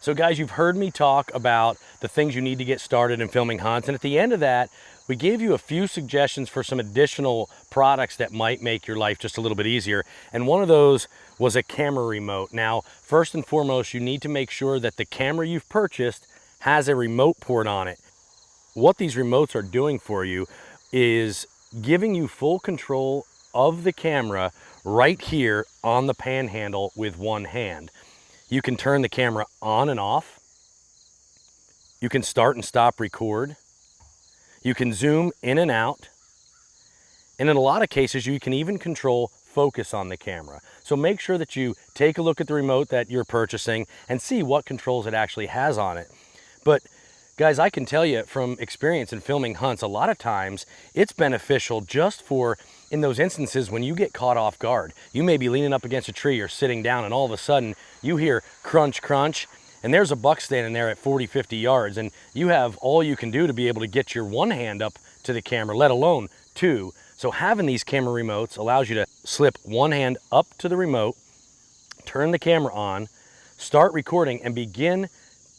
So guys, you've heard me talk about the things you need to get started in filming hunts. And at the end of that, we gave you a few suggestions for some additional products that might make your life just a little bit easier. And one of those was a camera remote. Now, first and foremost, you need to make sure that the camera you've purchased has a remote port on it. What these remotes are doing for you is giving you full control of the camera right here on the panhandle with one hand. You can turn the camera on and off. You can start and stop record. You can zoom in and out. And in a lot of cases, you can even control focus on the camera. So make sure that you take a look at the remote that you're purchasing and see what controls it actually has on it. But guys, I can tell you from experience in filming hunts, a lot of times it's beneficial just for in those instances when you get caught off guard. You may be leaning up against a tree or sitting down and all of a sudden you hear crunch, crunch, and there's a buck standing there at 40, 50 yards, and you have all you can do to be able to get your one hand up to the camera, let alone two. So having these camera remotes allows you to slip one hand up to the remote, turn the camera on, start recording, and begin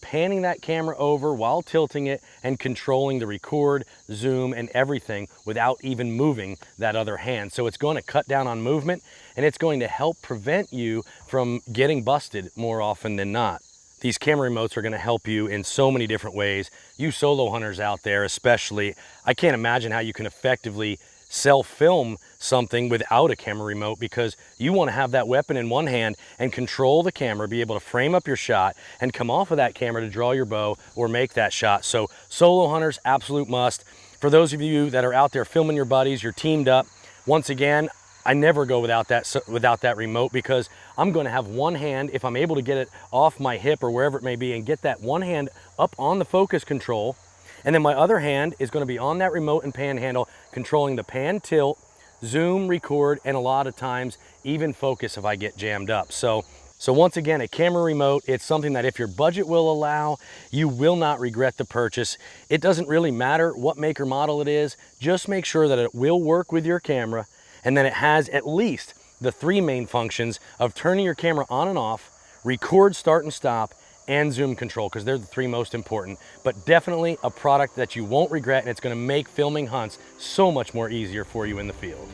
panning that camera over while tilting it and controlling the record, zoom, and everything without even moving that other hand. So it's going to cut down on movement, and it's going to help prevent you from getting busted more often than not. These camera remotes are going to help you in so many different ways. You solo hunters out there especially, I can't imagine how you can effectively self-film something without a camera remote, because you want to have that weapon in one hand and control the camera, be able to frame up your shot and come off of that camera to draw your bow or make that shot. So solo hunters, absolute must. For those of you that are out there filming your buddies, you're teamed up, once again, I never go without that remote, because I'm going to have one hand, if I'm able to get it off my hip or wherever it may be, and get that one hand up on the focus control, and then my other hand is going to be on that remote and panhandle, controlling the pan tilt, zoom, record, and a lot of times even focus if I get jammed up. So once again, a camera remote, it's something that if your budget will allow, you will not regret the purchase. It doesn't really matter what make or model it is, just make sure that it will work with your camera, and then it has at least the three main functions of turning your camera on and off, record, start and stop, and zoom control, because they're the three most important. But definitely a product that you won't regret, and it's going to make filming hunts so much more easier for you in the field.